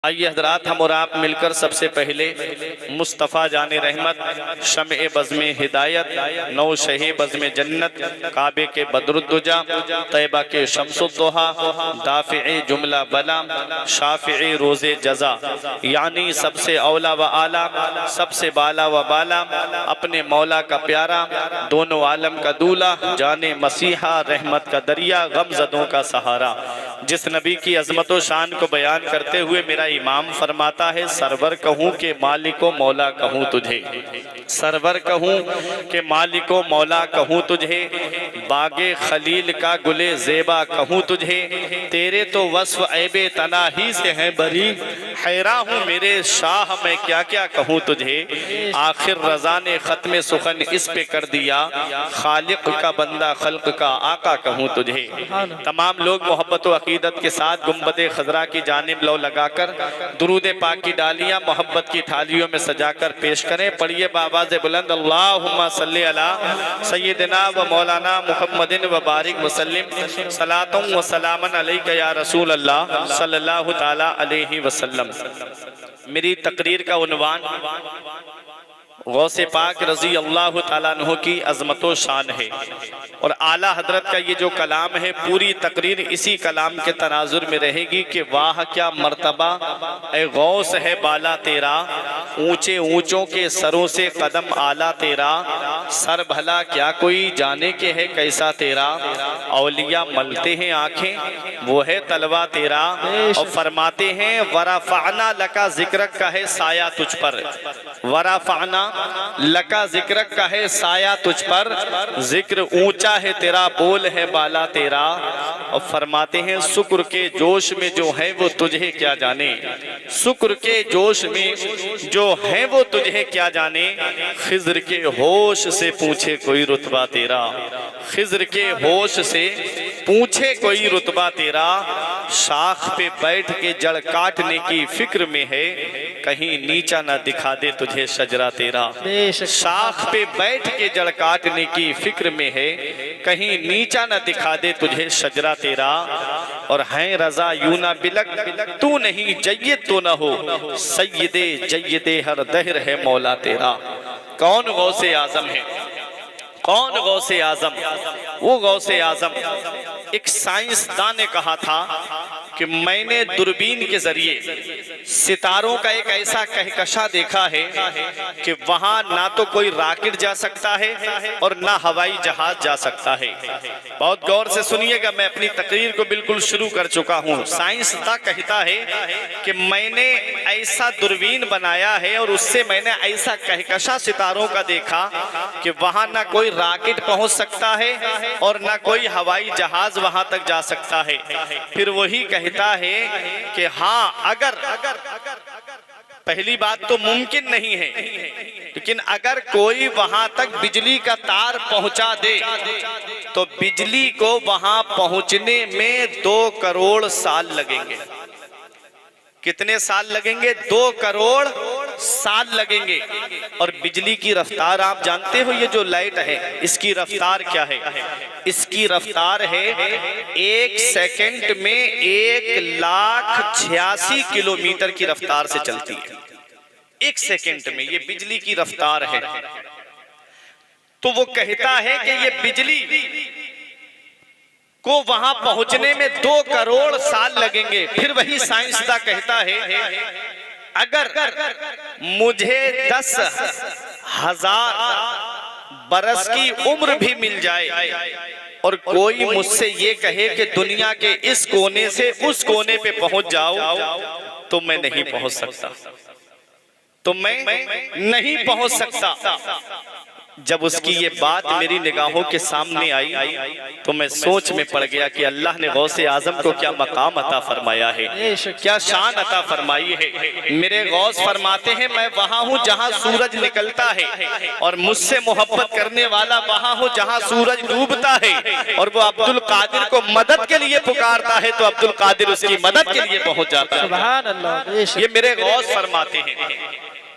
आइए हजरात, हम और आप मिलकर सबसे पहले मुस्तफ़ा जाने रहमत, शम्ए बज़्म हिदायत, नौ शहे बज़्म जन्नत, काबे के बदरुद्दुजा, तैबा के शम्सुद्दोहा, दाफ़िए जुमला बला, शाफ़िए रोज़े जज़ा, यानी सबसे औला व आला, सबसे बाला व बाला, अपने मौला का प्यारा, दोनों आलम का दूल्हा, जाने मसीहा, रहमत का दरिया, गमज़दों का सहारा, जिस नबी की अज़मत व शान को बयान करते हुए मेरा इमाम फरमाता है, सरवर कहूँ के मालिको मौला कहूँ तुझे, सरवर कहूँ के मालिको मौला कहूँ तुझे, बागे खलील का गुले ज़ेबा कहूँ तुझे, तेरे तो वस्फ ऐबे तना ही से हैं बरी, हैरा हूँ मेरे शाह मैं क्या क्या कहूँ तुझे, आखिर रज़ा ने ख़त्म सुखन इस पे कर दिया, खालिक का बंदा खल्क का आका कहूँ तुझे। तमाम लोग मोहब्बत व अकीदत के साथ गुंबद खजरा की जानिब लो लगाकर दुरूद पाक की डालियां मोहब्बत की थालियों में सजाकर पेश करें। पढ़िए बाबाज़ बुलंद, अल्लाहुम्मा सल्ली अला सय्यिदना व मौलाना मुहम्मदिन व बारिक वसल्लिम, सलातुं व सलामन अलैका या रसूल अल्लाह सल्लल्लाहु ताला अलैहि वसल्लम। मेरी तकरीर का उन्वान गौसे पाक रजी अल्लाह ताला अन्हु की अज़मत व शान है, और आला हजरत का ये जो कलाम है, पूरी तकरीर इसी कलाम के तनाजुर में रहेगी कि वाह क्या मर्तबा ए गौस है बाला तेरा, ऊंचे ऊंचों के सरों से कदम आला तेरा, सर भला क्या कोई जाने के है कैसा तेरा, औलिया मलते हैं आंखें वो है तलवा तेरा, और फरमाते हैं वरफ़अना लका ज़िक्रक का है साया तुझ पर, वरफ़अना लका ज़िक्रक का है साया तुझ पर, जिक्र ऊंचा है तेरा बोल है बाला तेरा, और फरमाते हैं शुक्र के जोश में जो है वो तुझे क्या जाने, शुक्र के जोश में जो है वो तुझे क्या जाने, खिज़्र के होश से पूछे कोई रुतबा तेरा, खिज़्र के होश से पूछे कोई रुतबा तेरा, शाख पे बैठ के जड़ काटने की फिक्र में है, कहीं नीचा ना दिखा दे तुझे शजरा तेरा, शाख पे बैठ के जड़ काटने की फिक्र में है, कहीं नीचा ना दिखा दे तुझे शजरा तेरा, और हैं रजा यूं ना बिलक तू नहीं जय्यद तो न हो, सय्यदे जय्यदे हर दहर है मौला तेरा। कौन गौसे आजम है, कौन गौसे आजम? वो गौसे आजम, एक साइंसदान ने कहा था कि मैंने दूरबीन के जरिए सितारों का एक ऐसा कहकशा देखा है कि वहां ना तो कोई रॉकेट जा सकता है और ना हवाई जहाज जा सकता है। बहुत गौर से सुनिएगा, मैं अपनी तकरीर को बिल्कुल शुरू कर चुका हूं। साइंसदान कहता है कि मैंने ऐसा दूरबीन बनाया है और उससे मैंने ऐसा कहकशा सितारों का देखा कि वहां ना कोई रॉकेट पहुंच सकता है और ना कोई हवाई जहाज वहां तक जा सकता है। फिर वही कहता है कि हाँ, अगर पहली बात तो मुमकिन नहीं है, लेकिन अगर कोई वहां तक बिजली का तार पहुंचा दे तो बिजली को वहां पहुंचने में 2 करोड़ साल लगेंगे। कितने साल लगेंगे? 2 करोड़ साल लगेंगे। और बिजली की रफ्तार आप जानते हो, ये जो लाइट है इसकी रफ्तार क्या है? इसकी रफ्तार है 1 सेकंड में 1,86,000 किलोमीटर की रफ्तार से चलती है। 1 सेकंड में ये बिजली की रफ्तार है। तो वो कहता है कि ये बिजली को वहां पहुंचने में 2 करोड़ साल लगेंगे। फिर वही साइंसदान कहता है अगर मुझे 10,000 बरस की उम्र भी मिल जाए और कोई मुझसे ये कहे कि दुनिया के इस कोने से उस कोने पे पहुंच जाओ, तो मैं नहीं पहुंच सकता, तो मैं नहीं पहुंच सकता। जब उसकी ये बात मेरी निगाहों के सामने आई तो मैं सोच में पड़ गया कि अल्लाह ने गौसे आजम को क्या मकाम अता फरमाया है, क्या शान अता फरमाई है। मेरे गौस फरमाते हैं, मैं वहां हूं जहां सूरज निकलता है और मुझसे मोहब्बत करने वाला वहां हूं जहां सूरज डूबता है, और वो अब्दुल कादिर को मदद के लिए पुकारता है तो अब्दुल कादिर उसकी मदद के लिए पहुंच जाता है। ये मेरे गौस फरमाते हैं।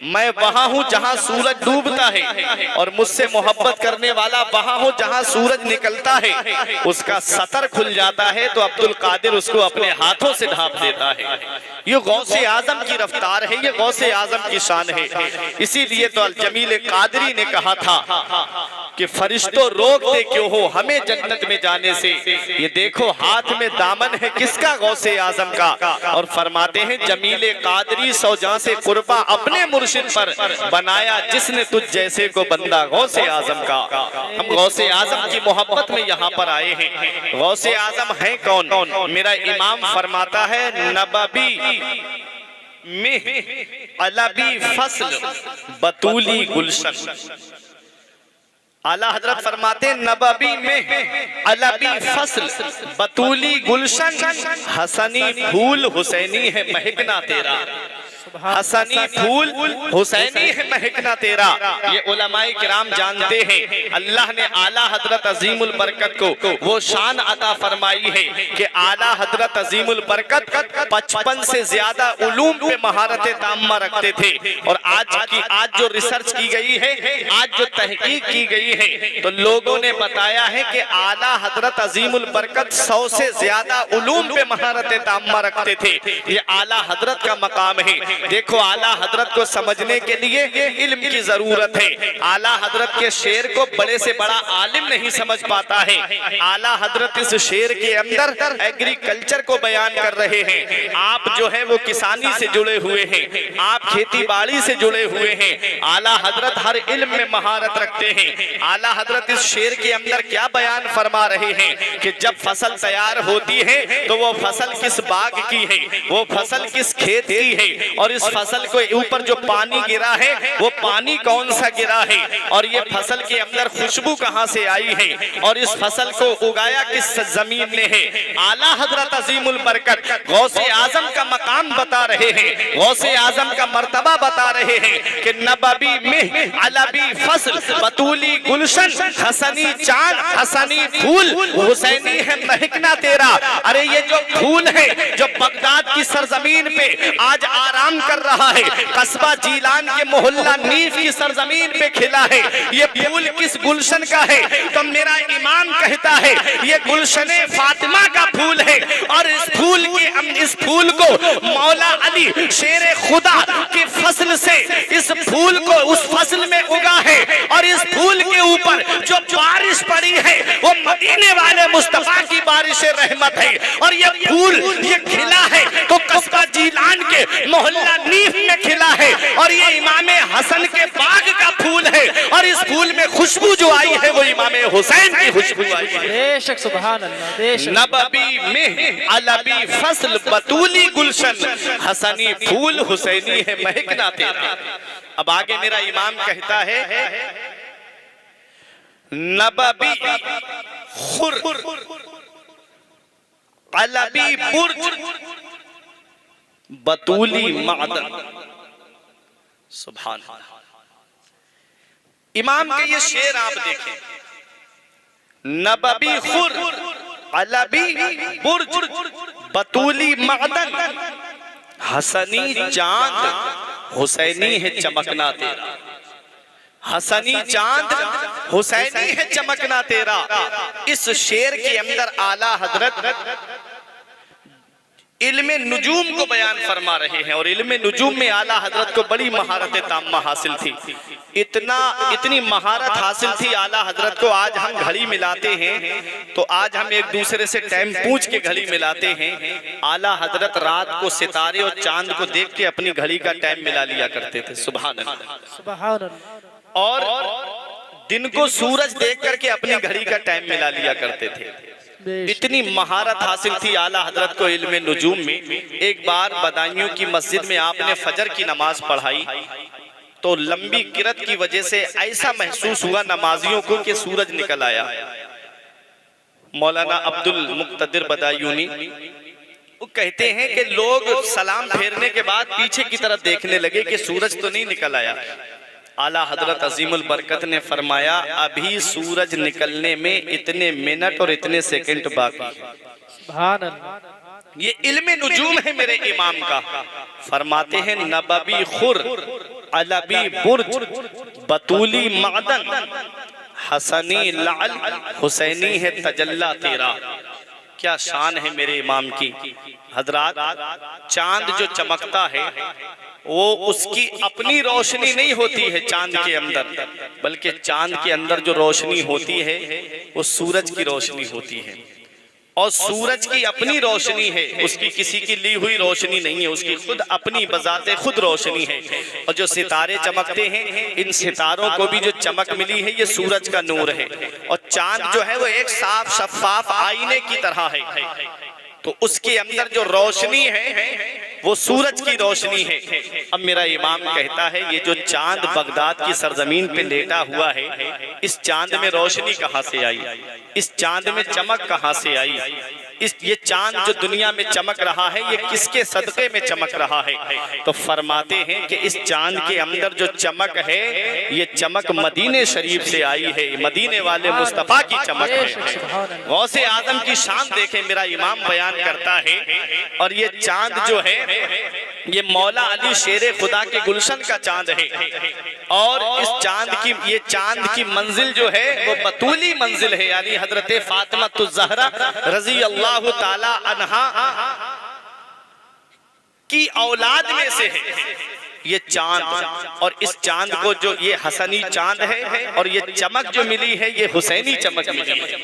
मैं वहां हूं जहां सूरज डूबता है और मुझसे मोहब्बत करने वाला वहां हो जहां सूरज निकलता है। उसका सतर खुल जाता है तो अब्दुल कादिर उसको अपने हाथों से ढांप देता है। ये गौसे आजम की रफ्तार है, ये गौसे आजम की शान है। इसीलिए तो अल जमील कादरी ने कहा था कि फरिश्तों रोकते क्यों हो हमें जन्नत में जाने से, ये देखो हाथ में दामन है किसका, गौसे आजम का। और फरमाते हैं जमील कादरी सौजा से कुर्बा अपने मुर्शिद पर बनाया जिसने तुझ जैसे को बंदा गौसे आजम का। हम गौसे आजम की मोहब्बत में यहाँ पर आए हैं। गौसे आजम है कौन? मेरा इमाम फरमाता है नबवी में अलबी फसल बतूली गुलशन। आला हजरत फरमाते नबवी में अलबी फसल बतूली गुलशन, हसनी फूल हुसैनी है महकना तेरा, हसनी फूल हुसैनी है महकना तेरा। ये उलमाए किराम जानते हैं अल्लाह ने आला हजरत अजीमुल बरकत को वो शान अता फरमाई है कि आला हजरत अजीमुल बरकत 55 से ज्यादा उलूम पे महारत ताम्मा रखते थे। और आज जो रिसर्च की गई है, आज जो तहकीक की गई है, तो लोगों ने बताया है कि आला हजरत अजीमुल बरकत 100 से ज्यादा उलूम पे महारत ताम्मा रखते थे। ये आला हजरत का मकाम है। देखो आला हजरत को समझने के लिए इल्म की जरूरत है। आला हजरत के शेर को बड़े से बड़ा आलिम नहीं समझ पाता है। आला हजरत इस शेर के अंदर एग्रीकल्चर को बयान कर रहे हैं। आप जो है वो किसानी से जुड़े हुए हैं, आप खेती बाड़ी से जुड़े हुए हैं। आला हजरत हर इल्म में महारत रखते हैं। आला हजरत इस शेर के अंदर क्या बयान फरमा रहे हैं कि जब फसल तैयार होती है तो वो फसल किस बाग की है, वो फसल किस खेत की है, और इस फसल को ऊपर जो पानी गिरा है वो पानी कौन सा गिरा है, और ये फसल के अंदर खुशबू कहां से आई है, और इस फसल को उगाया किस जमीन ने है। आला हजरत अजीमुल बरकत गौसे आजम का मकाम बता रहे हैं, गौसे आजम का मर्तबा बता रहे हैं कि नबवी में अलबी फसल बतूली गुलशन, हसनी चांद हसनी फूल हुसैनी है महकना तेरा। अरे ये जो फूल है जो बगदाद की सरजमीन पे आज आराम कर रहा है, कस्बा जीलान के मोहल्ला नीफ की सरजमीन पे खिला है, ये फूल किस गुलशन का है? तो मेरा इमाम कहता है ये गुलशने फातिमा का फूल है। और इस फूल को मौला अली शेर खुदा की फसल से इस फूल को उस फसल में उगा है, और इस फूल के ऊपर जो बारिश पड़ी है वो मदीने वाले मुस्तफा की बारिश रहमत है। और ये फूल ये खिला है तो कस्बा जीलान के मोहल्ला नीफ में खिला है, और ये इमामे हसन के बाग का फूल है, और इस फूल में खुशबू जो आई है वो इमामे हुसैन की खुशबू आई है। बेशक सुभान अल्लाह। बेशक नबवी में अलबी फसल बतूली गुलशन, हसनी फूल हुसैनी है महकना तेरा। अब आगे मेरा इमाम कहता है नबवी खुर अलबी बुर्ज बतूली मादन। सुभान इमाम के ये शेर आप देखें, नबवी खुर अलबी बुर्ज बतूली मादन, हसनी चांद हुसैनी है चमकना तेरा, हसनी चांद हुसैनी है चमकना तेरा। इस शेर के अंदर आला हजरत इल्मे नुजूम को बयान फरमा रहे हैं, और इल्मे नुजूम में आला हजरत को बड़ी महारत ताम्मा हासिल थी। इतनी महारत हासिल थी आला हजरत को, आज हम घड़ी मिलाते हैं तो आज हम एक दूसरे से टाइम पूछ के घड़ी मिलाते हैं। आला हजरत रात को सितारे और चांद को देख के अपनी घड़ी का टाइम मिला लिया करते थे। सुभान अल्लाह, सुभान अल्लाह। और दिन को सूरज देख करके अपनी घड़ी का टाइम मिला लिया करते थे। इतनी महारत हासिल थी आला हजरत को इल्मे नुजूम में। एक बार बदायूं की मस्जिद में आपने फजर की नमाज पढ़ाई तो लंबी किरत की वजह से ऐसा महसूस हुआ नमाजियों को कि सूरज निकल आया। मौलाना अब्दुल मुक्तदिर बदायूनी वो कहते हैं कि लोग सलाम फेरने के बाद पीछे की तरफ देखने लगे कि सूरज तो नहीं निकल आया। आला हजरत अजीमुल बरकत ने फरमाया अभी सूरज निकलने में इतने मिनट और इतने सेकंड बाकी। सुभान अल्लाह। ये इल्मे नुजूम है मेरे इमाम का। फरमाते हैं नबवी खुर अलबी बुर्ज बतूली मादन हसनी लाल हुसैनी है तजल्ला तेरा। क्या शान है मेरे इमाम की। हजरात, चांद जो चमकता है वो उसकी अपनी रोशनी नहीं होती है चांद के अंदर, बल्कि चांद के अंदर जो रोशनी होती है वो सूरज की रोशनी होती है। और सूरज की अपनी रोशनी है, उसकी किसी की ली हुई रोशनी नहीं है, उसकी खुद अपनी बजाते खुद रोशनी है। और जो सितारे चमकते हैं, इन सितारों को भी जो चमक मिली है ये सूरज का नूर है। और चांद जो है वो एक साफ शफाफ आईने की तरह है, तो उसके अंदर जो रोशनी है वो सूरज की रोशनी है। अब मेरा इमाम कहता है ये जो चांद बगदाद की सरजमीन पे लेटा हुआ है, इस चांद में रोशनी कहाँ से आई, इस चांद में चमक कहाँ से आई, ये चांद जो दुनिया में चमक रहा है ये किसके सदक़े में चमक रहा है। तो फरमाते हैं कि इस चांद के अंदर जो चमक है ये चमक मदीने शरीफ से आई है, मदीने वाले मुस्तफ़ा की चमक है। गौसे आज़म की शान देखें, मेरा इमाम बयान करता है। और ये चांद जो है ये मौला अली शेरे खुदा के गुलशन का चांद है। और इस चांद की मंजिल जो है वो बतूली मंजिल है, यानी हजरत फातिमा ज़हरा रजी अल्लाह ताला अन्हा की औलाद में से है ये चांद। और इस चांद को जो ये हसनी चांद है और ये चमक जो मिली है ये हुसैनी चमक मिली है,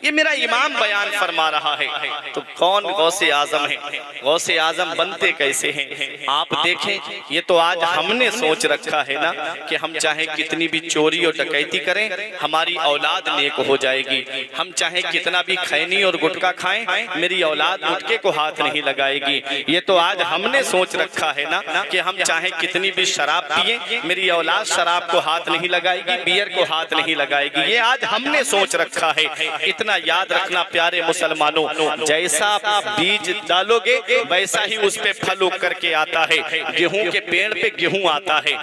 ये मेरा इमाम बयान फरमा रहा है। तो कौन गौसे आजम है, गौसे आजम बनते कैसे हैं आप देखें। ये तो आज हमने सोच रखा है ना कि हम चाहे कितनी भी चोरी और डकैती करें हमारी औलाद नेक हो जाएगी, हम चाहे कितना भी खैनी और गुटखा खाएं मेरी औलाद गुटके को हाथ नहीं लगाएगी। ये तो आज हमने सोच रखा है ना कि हम चाहे कितनी भी शराब पिए मेरी औलाद शराब को हाथ नहीं लगाएगी, बियर को हाथ नहीं लगाएगी। ये आज हमने सोच रखा है। इतना याद रखना प्यारे मुसलमानों, जैसा बीज डालोगे वैसा ही उस पे फल उग करके आता है। गेहूं के पेड़ पे गेहूं आता है,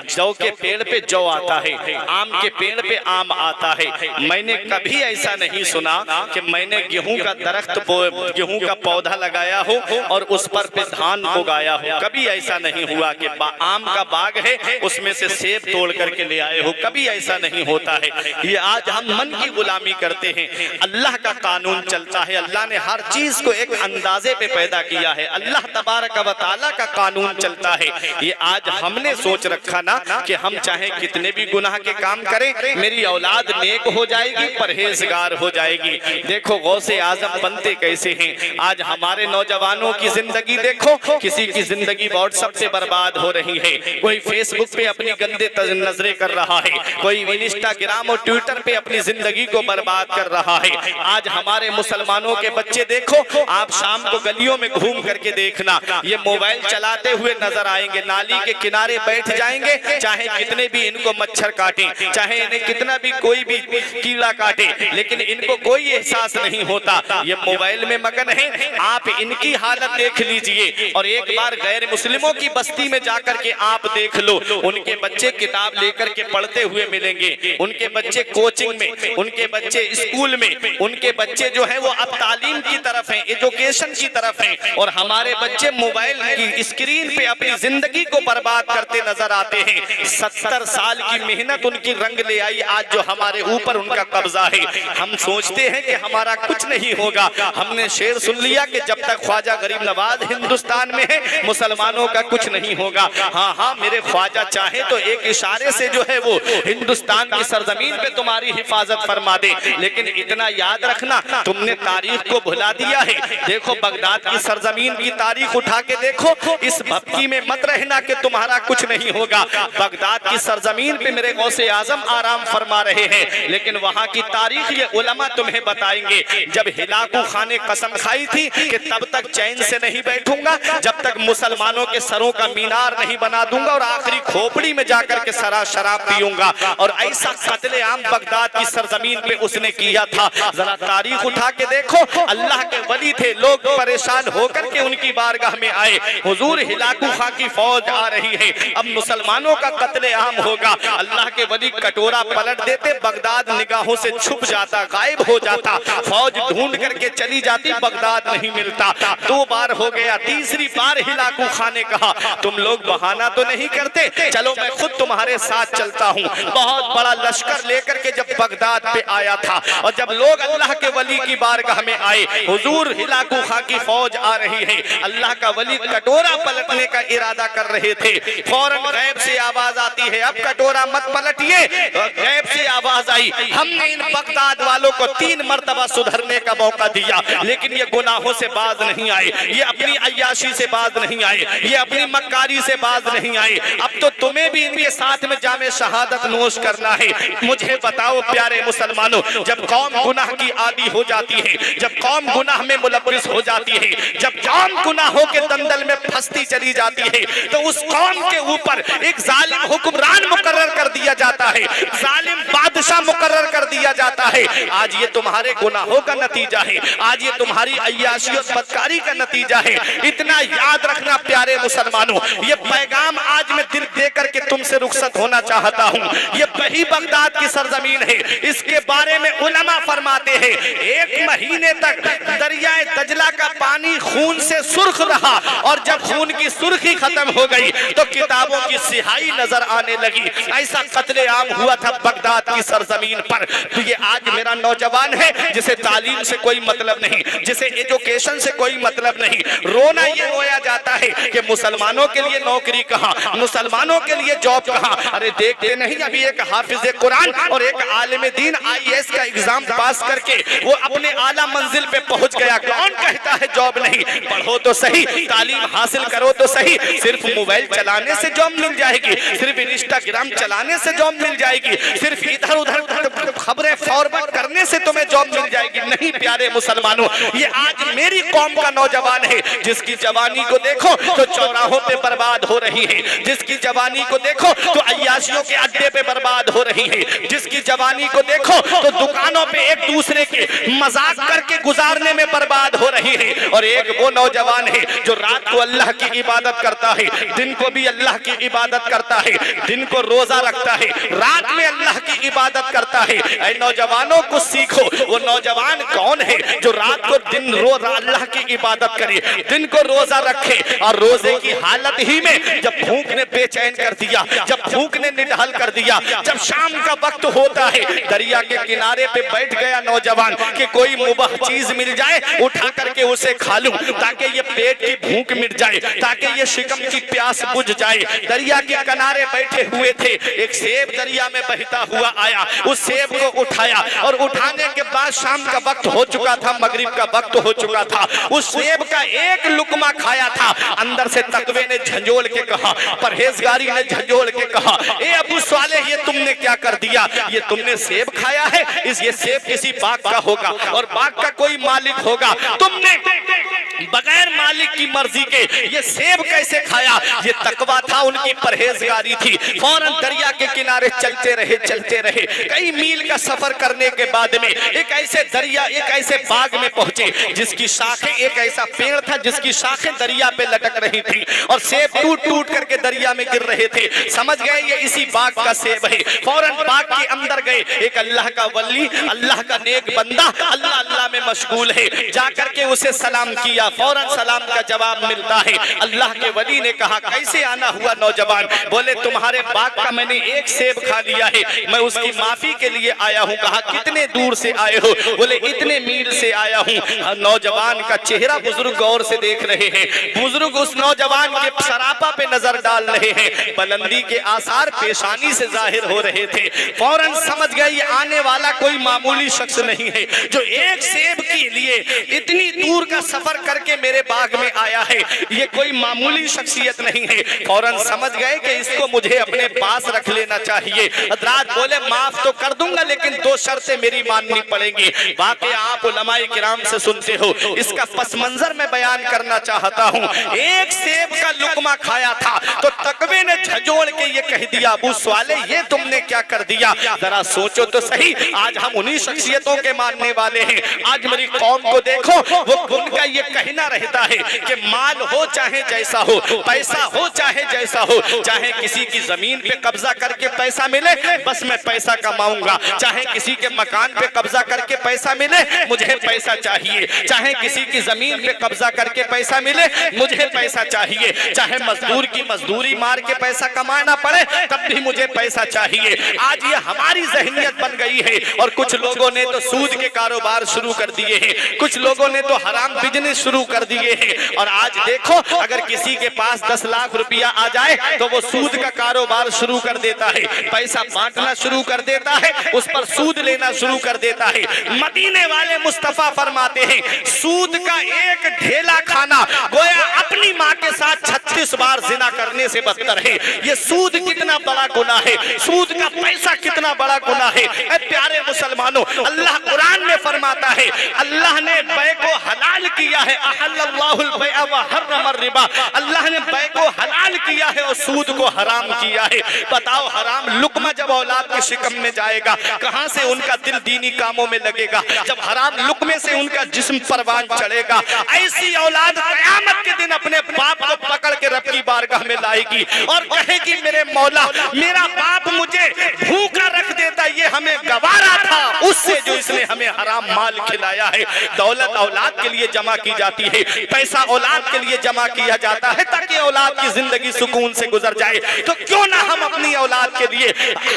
जौ के पेड़ पे जौ आता है, आम के पेड़ पे आम आता है। मैंने कभी ऐसा नहीं सुना कि मैंने गेहूं का दरख्त गेहूं का पौधा लगाया हो और उस पर पे धान उगाया हो। कभी ऐसा नहीं हुआ कि आम का बाग है उसमें से सेब तोड़ करके ले आए हो, कभी ऐसा नहीं होता है। ये आज हम मन की गुलामी करते हैं। अल्लाह का कानून चलता है, अल्लाह ने हर चीज को एक अंदाजे पे पैदा किया है, अल्लाह तबारक व तआला का कानून चलता है। ये आज हमने सोच रखा ना कि हम चाहे कितने भी गुनाह के काम करें मेरी औलाद नेक हो जाएगी, परहेजगार हो जाएगी। देखो गौसे आजम बनते कैसे हैं। आज हमारे नौजवानों की जिंदगी देखो, किसी की जिंदगी व्हाट्सएप से बर्बाद हो रही है, कोई फेसबुक पे अपनी गंदे नजरें कर रहा है, कोई इंस्टाग्राम और ट्विटर पे अपनी जिंदगी को बर्बाद कर रहा है। आज हमारे मुसलमानों के बच्चे देखो, आप शाम को गलियों में घूम करके देखना ये मोबाइल चलाते हुए नजर आएंगे, नाली के किनारे बैठ जाएंगे, चाहे कितने भी इनको मच्छर काटे, चाहे इन्हें कितना भी कोई भी कीड़ा काटे, लेकिन इनको कोई एहसास नहीं होता, ये मोबाइल में मगन है। आप इनकी हालत देख लीजिए और एक बार गैर मुस्लिमों की बस्ती में जाकर के आप देख लो, उनके बच्चे किताब लेकर के पढ़ते हुए मिलेंगे, उनके बच्चे कोचिंग में, उनके बच्चे स्कूल में, उनके बच्चे जो है वो अब तालीम की तरफ हैं, एजुकेशन की तरफ हैं। और हमारे बच्चे मोबाइल की स्क्रीन पे अपनी जिंदगी को बर्बाद करते नजर आते हैं। 70 साल की मेहनत उनकी रंग ले आई, आज जो हमारे ऊपर उनका कब्जा है। हम सोचते हैं कि हमारा कुछ नहीं होगा। हमने शेर सुन लिया कि जब तक ख्वाजा गरीब नवाज हिंदुस्तान में है मुसलमानों का कुछ नहीं होगा। हाँ हाँ, मेरे ख्वाजा चाहे तो एक इशारे से जो है वो हिंदुस्तान की सरजमीन पे तुम्हारी हिफाजत फरमा दे, लेकिन इतना याद रखना तुमने तारीख को भुला दिया है। देखो बगदाद की सरजमीन की तारीख उठा के देखो, इस भपकी में मत रहना कि तुम्हारा कुछ नहीं होगा। बगदाद की सरजमीन पे मेरे गौसे आजम आराम फरमा रहे हैं, लेकिन वहां की तारीख ये उलमा तुम्हें बताएंगे। जब हिलाकू खान ने कसम खाई थी कि तब तक चैन से नहीं बैठूंगा जब तक मुसलमानों के सरों का मीनार नहीं बना दूंगा और आखिरी खोपड़ी में जाकर के शराब पीऊंगा। और ऐसा कत्ले आम बगदाद की सरजमीन पे उसने किया था। जरा तारीख उठा के देखो, अल्लाह के वली थे, लोग परेशान होकर के उनकी बारगाह में आए, हुजूर हिलाकू खां की फौज आ रही है, अब मुसलमानों का कत्ले आम होगा। अल्लाह के वली कटोरा पलट देते, बगदाद निगाहों से छुप जाता, गायब हो जाता, फौज ढूंढ करके चली जाती, बगदाद नहीं मिलता। 2 बार हो गया, तीसरी बार हिलाकू खां ने कहा तुम लोग बहाना तो नहीं करते, चलो मैं खुद तुम्हारे साथ चलता हूँ। बहुत बड़ा लश्कर लेकर के जब बगदाद पे आया था और जब लोग अल्लाह के वली की बारगाह में आए, हुजूर हिलाकू खां की फौज आ रही है, अल्लाह का वली कटोरा पलटने का इरादा कर रहे थे, फौरन गैब से आवाज आती है अब कटोरा मत पलटिए। गैब से आवाज आई, हमने इन बगदाद वालों को 3 मर्तबा सुधरने का मौका दिया, लेकिन ये गुनाहों से बाज नहीं आए, ये अपनी अय्याशी से बाज नहीं आए, ये अपनी मक्कारी से बाज नहीं आए, अब तो तुम्हें भी इनके साथ में जामे शहादत नोश करना है। मुझे बताओ प्यारे मुसलमानों, जब कौम गुनाह की आदी हो जाती है, जब कौम गुनाह में मुलव्विस हो जाती है, जब कौम गुनाहों के दंदल में फंसती चली जाती है, तो उस कौम के ऊपर एक जालिम हुक्मरान मुकर्रर कर दिया जाता है, जालिम बादशाह मुकर्रर कर दिया जाता है। आज ये तुम्हारे गुनाहों का नतीजा है, आज ये तुम्हारी अय्याशी और बदकारी का नतीजा है। इतना याद रखना प्यारे मुसलमानों, ये पैगाम आज मैं दिल दे करके तुमसे रुखसत होना चाहता हूँ। ये वही बगदाद की सरजमीन है, इसके बारे में उलमा फरमाते हैं 1 महीने तक दरियाए दजला का पानी खून से सुर्ख रहा, और जब खून की सुर्खी खत्म हो गई तो किताबों की सिहाई नजर आने लगी। ऐसा कत्ले आम हुआ था बगदाद की सरजमीन पर। तो ये आज मेरा नौजवान है जिसे तालीम से कोई मतलब नहीं, जिसे एजुकेशन से कोई मतलब नहीं, रोना ये रोया जाता है कि मुसलमानों के लिए नौकरी कहाँ, मुसलमानों के लिए जॉब कहाँ। अरे देखते नहीं, अभी एक हाफिज कुरान और एक आलिम दीन IAS का एग्जाम पास करके वो अपने आला मंजिल पे पहुंच गया। कौन कहता है जॉब नहीं? पढ़ो तो सही, तालीम हासिल करो तो सही। सिर्फ मोबाइल चलाने से जॉब मिल जाएगी, सिर्फ इंस्टाग्राम चलाने से जॉब मिल जाएगी, सिर्फ इधर उधर खबरें फॉरवर्ड करने से तुम्हें जॉब मिल जाएगी? नहीं प्यारे मुसलमानों, ये आज मेरी कौम का नौजवान है जिसकी जवानी को देखो तो चौराहों पे बर्बाद हो रही है, जिसकी जवानी को देखो तो अय्याशियों के अड्डे पे बर्बाद हो रही है, जिसकी जवानी को देखो तो दुकानों पे एक दूसरे के मजाक करके गुजारने में बर्बाद हो रही है। और एक वो नौजवान है जो रात को अल्लाह की इबादत करता है, दिन को भी अल्लाह की इबादत करता है, दिन को रोजा रखता है, रात में अल्लाह की इबादत करता है। ऐ नौजवानों को सीखो, वो नौजवान कौन है जो रात को दिन रोज अल्लाह की इबादत करे, दिन को रोजा रखे, और रोजे की हालत ही में जब भूख ने बेचैन कर दिया, जब भूख ने निढाल कर दिया, जब शाम का वक्त होता है, दरिया के किनारे पे बैठ गया नौजवान कि कोई मुबाह चीज मिल जाए उठा करके उसे खा लूं ताकि ये पेट की भूख मिट जाए, ताकि ये शिकम की प्यास बुझ जाए। दरिया के किनारे बैठे हुए थे, एक सेब दरिया में बहता हुआ आया, उस सेब को उठाया और उठाने के बाद शाम का वक्त हो चुका था, मगरिब का वक्त हो चुका था, उस सेब का एक लुकमा खाया था। अंदर से तकवे ने झंझोल के कहा, परहेजगारी ने झंझोल के कहा, ए अबू सालेह ये तुमने क्या कर दिया? ये तुमने सेब खाया है, ये सेब किसी बाग का होगा और बाग का कोई मालिक होगा, तुमने बगैर मालिक की मर्जी के ये सेब कैसे खाया? ये तकवा था, उनकी परहेजगारी थी। फौरन दरिया के किनारे चलते रहे, चलते रहे। कई मील का सफर करने के बाद में एक ऐसे दरिया, एक ऐसे बाग में पहुंचे जिसकी शाखें, एक ऐसा पेड़ था जिसकी शाखें दरिया पे लटक रही थी और सेब टूट टूट करके दरिया में गिर रहे थे। समझ गए ये इसी बाग का सेब है। फौरन बाग के अंदर गए, एक अल्लाह का वली, अल्लाह का नेक बंदा अल्लाह अल्लाह में मशगूल है, जाकर के उसे सलाम किया। फौरन सलाम का जवाब मिलता है। अल्लाह के वली ने कहा कैसे आना हुआ नौजवान? बोले तुम्हारे बाग का मैंने एक सेब खा लिया है, मैं उसकी माफी के लिए आया हूँ। कहा कितने दूर से आए हो? बोले इतने मील से आया हूँ। नौजवान का चेहरा बुजुर्ग गौर से देख रहे हैं, बुजुर्ग उस नौजवान के सरापा पे नजर डाल रहे हैं, बुलंदी के आसार पेशानी से जाहिर हो रहे थे। फौरन समझ गए ये आने वाला कोई मामूली शख्स नहीं है जो एक सेब के लिए इतनी दूर का सफर करके मेरे बाग में आया है, ये कोई मामूली शख्सियत नहीं है। फौरन समझ गए कि इसको मुझे अपने पास रख लेना चाहिए। हजरात बोले माफ तो कर दूंगा लेकिन 2 शर्तें मेरी माननी पड़ेंगी। वाकई आप उलमाए किराम से सुनते हो, इसका पस मंजर मैं बयान करना चाहता हूँ। एक सेब का लुकमा खाया था तो तकवे ने झंझोल जोड़ के ये कह दिया, अबू स्वाले ये तुमने क्या कर दिया, जरा सोचो तो सही। आज हम उन्हीं शख्सियतों के मानने वाले हैं। आज मेरी कौम को देखो, वो उनका ये कहना रहता है कि माल हो चाहे जैसा हो, पैसा हो चाहे जैसा हो, चाहे किसी की जमीन पे कब्जा करके पैसा मिले बस मैं पैसा कमाऊंगा, चाहे किसी के मकान पे कब्जा करके पैसा मिले मुझे पैसा चाहिए, चाहे किसी की जमीन पे कब्जा करके पैसा मिले मुझे पैसा चाहिए, चाहे मजदूर की मजदूरी मार के पैसा कमाना पड़े तब भी मुझे पैसा चाहिए। आज ये हमारी ज़हनियत बन गई है। और कुछ लोगों ने तो सूद के कारोबार शुरू कर दिए हैं, कुछ लोगों ने तो हराम बिजनेस शुरू कर दिए हैं। और आज देखो, अगर किसी के पास 10 लाख रुपया आ जाए तो वो सूद का कारोबार शुरू कर देता है, पैसा बांटना शुरू कर देता है, उस पर सूद लेना शुरू कर देता है। मदीने वाले मुस्तफा फरमाते हैं, सूद का एक ढेला खाना गोया अपनी माँ के साथ 36 बार जिना करने से बदतर है। ये सूद कितना बड़ा गुनाह है, सूद का पैसा कितना बड़ा गुनाह है। ऐ प्यारे मुसलमानों, अल्लाह कुरान में फरमाता है, अल्लाह ने बै को हलाल किया है, अहल्लल्लाहुल बैअ व हर्रमर रिबा, अल्लाह ने बै को हलाल किया है और सूद को हराम किया है। बताओ, हराम लुकमा जब औलाद के शिकम में जाएगा, कहां से उनका दिल दीनी कामों में लगेगा? जब हराम लुकमे से उनका जिस्म परवान चढ़ेगा, ऐसी औलाद क़यामत के दिन अपने बाप को पकड़ के रब की बारगाह में लाएगी और कहेगी, मेरे मौला, मेरा बाप मुझे भूखा रख देता, ये हमें गवारा था उससे जो इसने हमें हराम माल खिलाया है। दौलत औलाद के लिए जमा की जाती है, पैसा औलाद के लिए जमा किया जाता है ताकि औलाद की जिंदगी सुकून से गुजर जाए। तो क्यों ना हम अपनी औलाद के लिए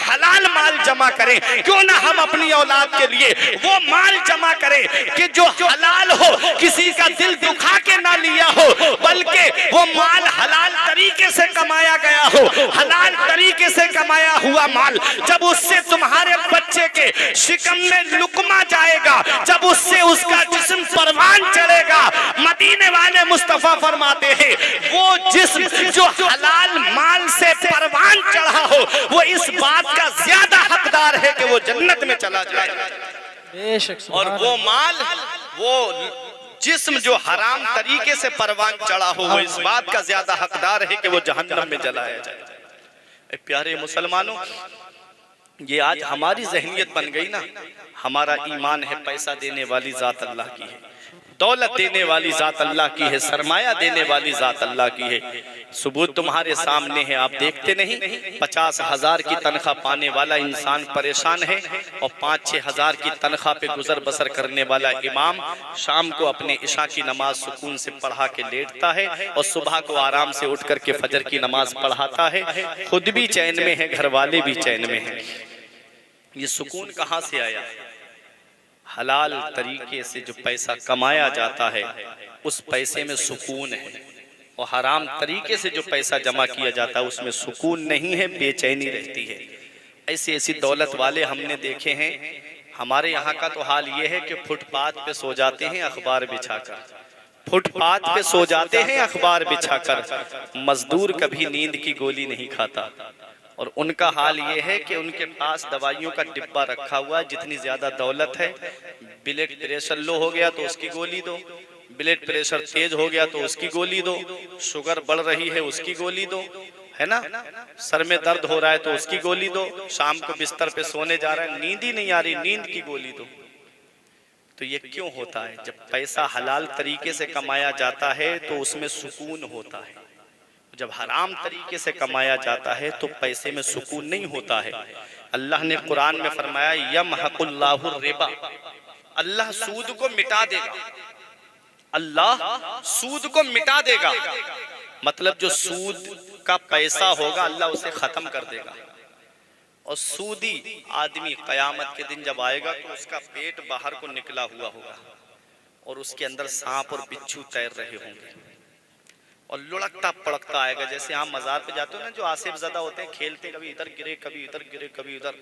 हलाल माल जमा करें, क्यों ना हम अपनी औलाद के लिए वो माल जमा करें कि जो हलाल हो, किसी का दिल दुखा के ना लिया हो, बल्कि वो माल हलाल तरीके से कमाया गया हो। हलाल तरीके से कमाया हुआ माल जब उससे तुम्हारे बच्चे के शिकम में लुकमा जाएगा, जब उससे उसका जिस्म परवान चढ़ेगा, मदीने वाले मुस्तफा फरमाते हैं, वो जिस्म जो हलाल माल से परवान चढ़ा हो, वो इस बात का ज्यादा हकदार है कि वो जन्नत में चला जाए। और वो माल, वो जिस्म जो हराम तरीके से परवान चढ़ा हो, वो इस बात का ज्यादा हकदार है कि वो जहन्नम में जलाया जाए। प्यारे मुसलमानों, ये आज हमारी ज़हनियत बन गई ना। हमारा ईमान है, पैसा देने वाली ज़ात अल्लाह की है, दौलत देने वाली ज़ात अल्लाह की है, सरमाया देने वाली ज़ात अल्लाह की है। सबूत तुम्हारे सामने है, आप देखते नहीं? 50,000 की तनख्वाह पाने वाला इंसान परेशान है और 5-6 हज़ार की तनख्वाह पे गुजर बसर करने वाला इमाम शाम को अपने इशा की नमाज सुकून से पढ़ा के लेटता है और सुबह को आराम से उठ करके फजर की नमाज पढ़ाता है। खुद भी चैन में है, घर वाले भी चैन में है। ये सुकून कहाँ से आया? हलाल तरीके से जो पैसा कमाया जाता है उस पैसे में सुकून है, और हराम तरीके से जो पैसा जमा किया जाता है उसमें सुकून नहीं है, बेचैनी रहती है। ऐसी ऐसी दौलत वाले हमने देखे हैं। हमारे यहाँ का तो हाल ये है कि फुटपाथ पे सो जाते हैं अखबार बिछाकर, फुटपाथ पे सो जाते हैं अखबार बिछाकर। मजदूर कभी नींद की गोली नहीं खाता, और उनका हाल ये है कि उनके पास दवाइयों का डिब्बा रखा हुआ है। जितनी ज्यादा दौलत है, ब्लड प्रेशर लो हो गया तो उसकी गोली दो, ब्लड प्रेशर तेज हो गया तो उसकी गोली दो, शुगर बढ़ रही है उसकी गोली दो, है ना, सर में दर्द हो रहा है तो उसकी गोली दो, शाम को बिस्तर पे सोने जा रहा है, नींद ही नहीं आ रही, नींद की गोली दो। तो ये क्यों होता है? जब पैसा हलाल तरीके से कमाया जाता है तो उसमें सुकून होता है। जब हराम तरीके से कमाया जाता है तो पैसे में सुकून नहीं होता है। अल्लाह ने कुरान में फरमाया, यमहकुल्लाहु रिबा, अल्लाह सूद को मिटा देगा, अल्लाह सूद को मिटा देगा। मतलब जो सूद का पैसा होगा अल्लाह उसे खत्म कर देगा। और सूदी आदमी कयामत के दिन जब आएगा तो उसका पेट बाहर को निकला हुआ होगा और उसके अंदर सांप और बिच्छू तैर रहे होंगे और लुढ़कता पड़कता आएगा। जैसे हम मजार पे जाते हो ना, जो आसिफ ज़दा होते हैं, खेलते, कभी इधर गिरे कभी इधर गिरे कभी उधर,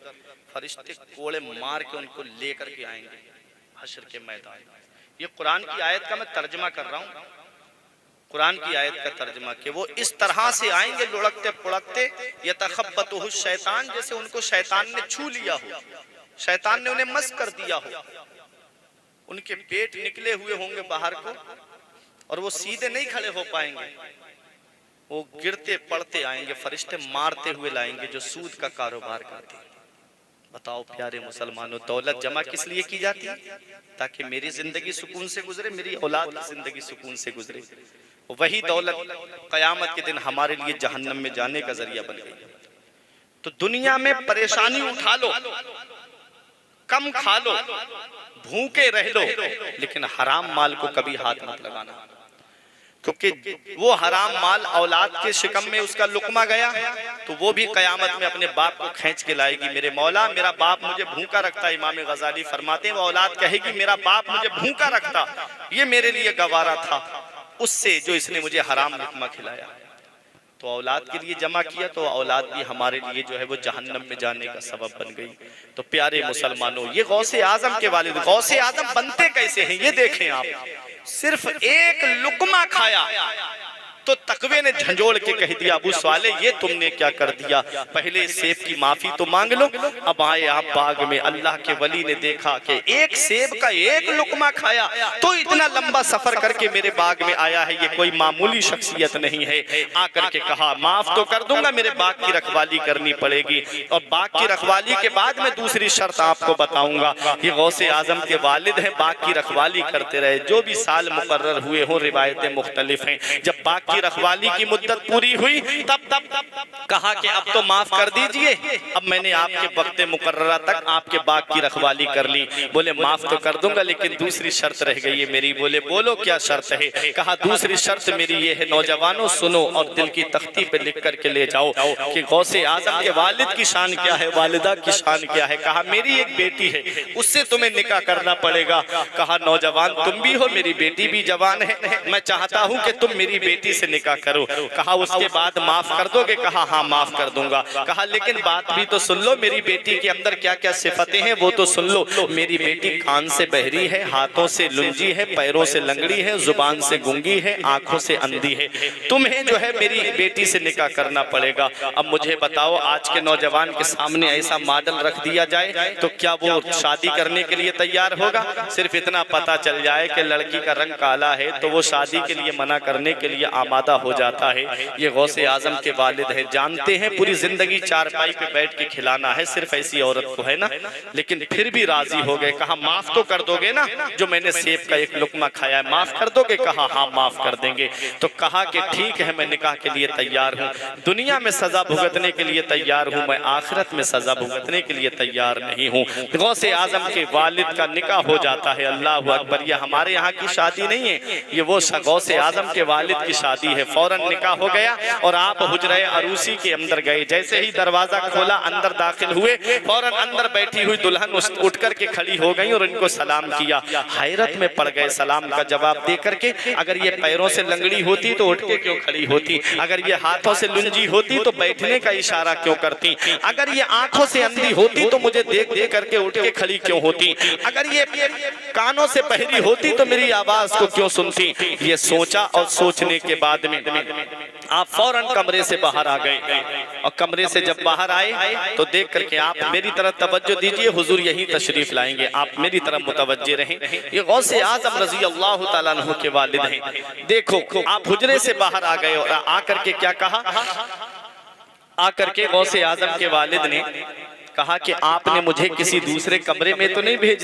फरिश्ते कोड़े मार के उनको लेकर के आएंगे हश्र के मैदान। ये कुरान की आयत का मैं तर्जमा कर रहा हूँ, कुरान की आयत का तर्जमा, कि वो इस तरह से आएंगे लुढ़कते पुढ़कते, यतखब्बतुहु शैतान, जैसे उनको शैतान ने छू लिया हो, शैतान ने उन्हें मस कर दिया हो, उनके पेट निकले हुए होंगे बाहर को और वो सीधे नहीं खड़े हो पाएंगे, वो गिरते पड़ते आएंगे, फरिश्ते मारते हुए लाएंगे जो सूद का कारोबार करते हैं। बताओ प्यारे मुसलमानों, दौलत जमा किस लिए की जाती है? ताकि मेरी जिंदगी सुकून से गुजरे, मेरी औलाद की जिंदगी सुकून से गुजरे। वही दौलत कयामत के दिन हमारे लिए जहन्नम में जाने का जरिया बन गई। तो दुनिया में परेशानी उठा लो, कम खा लो, भूखे रह लो, लेकिन हराम माल को कभी हाथ मत लगाना, क्योंकि वो हराम माल औलाद के शिकम में उसका लुकमा गया तो वो भी कयामत में अपने बाप को खींच के लाएगी। मेरे मौला, मेरा बाप मुझे भूखा रखता। इमाम गजाली फरमाते हैं वो औलाद कहेगी मेरा बाप मुझे भूखा रखता, ये मेरे लिए गवारा था उससे जो इसने मुझे हराम लुकमा खिलाया। तो औलाद के लिए जमा किया तो औलाद भी हमारे लिए जो है वो जहन्नम में जाने का सबब बन गई। तो प्यारे मुसलमानों, ये गौसे आजम के वालिद, गौसे आजम बनते कैसे हैं ये देखें आप। सिर्फ एक लुकमा खाया तो तकवे ने झंझोड़ के कह दिया, अबू साले ये तुमने क्या कर दिया, पहले सेब की माफी तो मांग लो। अब आए आप बाग में, अल्लाह के वली ने देखा कि एक सेब का एक लुकमा खाया तो इतना लंबा सफर करके मेरे बाग में आया है, ये कोई मामूली शख्सियत नहीं है। आकर के कहा माफ तो कर दूंगा, मेरे बाग की रखवाली करनी पड़ेगी, और बाग की रखवाली के बाद मैं दूसरी शर्त आपको बताऊंगा। ये गौसे आजम के वालिद हैं, बाग की रखवाली करते रहे, जो भी साल मुकर्रर हुए हों, रिवायतें मुख्तलिफ हैं। जब बाग की रखवाली की मुद्दत पूरी हुई तब कहा कि अब तो माफ कर दीजिए, अब मैंने आपके वक्त मुकर्ररा तक आपके बाग की रखवाली कर ली। बोले माफ तो कर दूंगा लेकिन दूसरी शर्त रह गई है मेरी। बोले बोलो क्या शर्त है? कहा दूसरी शर्त मेरी ये है, नौजवानों सुनो और दिल की तख्ती पे लिख करके ले जाओ कि गौसे आजम के वालिद की शान क्या है, वालिदा की शान क्या है। कहा मेरी एक बेटी है, उससे तुम्हें निकाह करना पड़ेगा। कहा नौजवान तुम भी हो, मेरी बेटी भी जवान है, मैं चाहता हूं कि तुम मेरी बेटी से निकाह करो। कहा उसके बाद माफ कर दोगे? कहा हाँ माफ कर दूंगा। कहा लेकिन बात भी तो सुन लो, मेरी बेटी के अंदर क्या क्या सिफतें हैं वो तो सुन लो। मेरी बेटी कान से बहरी है, हाथों से लुंजी है, पैरों से लंगड़ी है, जुबान से गूंगी है, आंखों से अंधी है। तुम्हें जो है मेरी बेटी से निकाह करना पड़ेगा। अब मुझे बताओ, आज के नौजवान के सामने ऐसा मॉडल रख दिया जाए तो क्या वो शादी करने के लिए तैयार होगा? सिर्फ इतना पता चल जाए कि लड़की का रंग काला है तो वो शादी के लिए मना करने के लिए आमादा हो जाता है। ये गौसे आजम के वालिद है, जानते हैं पूरी जिंदगी चारपाई पे बैठ के खिलाना है सिर्फ ऐसी औरत को, है ना, लेकिन फिर भी राजी हो गए। कहा माफ तो कर दोगे ना, जो मैंने सेब का एक लुकमा खाया है माफ कर दोगे? कहा हाँ माफ कर देंगे। तो कहा कि ठीक है, मैं निकाह के लिए तैयार हूँ, दुनिया में सजा भुगतने के लिए तैयार हूँ, मैं आखिरत में सजा भुगतने के लिए तैयार नहीं हूँ। गौसे आजम के वालिद का निकाह हो जाता है। अल्लाह अकबर, ये हमारे यहाँ की शादी नहीं है, ये वो गौसे आजम के वालिद की शादी है। फौरन निकाह हो गया और आप हुजरे अरूसी के अंदर गए। जैसे ही दरवाजा खोला, अंदर दाखिल हुए, फौरन अंदर बैठी हुई दुल्हन उठ करके खड़ी हो गई और इनको सलाम किया। हैरत में पड़ गए सलाम का जवाब दे करके। अगर ये पैरों से लंगड़ी होती तो उठ के क्यों खड़ी होती? अगर ये हाथों से लुंजी होती तो बैठने का इशारा क्यों करती? अगर ये आंखों से अंधी होती तो मुझे देख देख करके उठ के खड़ी क्यों होती? अगर ये कानों से बहरी होती तो मेरी आवाज को क्यों सुनती? ये सोचा और सोचने के बाद में आप फौरन कमरे से बाहर आ गए। और कमरे से जब बाहर आए तो देख करके आप मेरी तरफ तवज्जो दीजिए, हुजूर यही तशरीफ लाएंगे, आप मेरी तरफ मुतवज्जे रहें। ये गौसे आजम रजी अल्लाह ताला अन्हु के वालिद हैं। देखो आप हुजरे से बाहर आ गए और आकर के क्या कहा? आकर के गौसे आजम के वालिद ने कहा कि आपने मुझे किसी दूसरे कमरे में तो नहीं भेज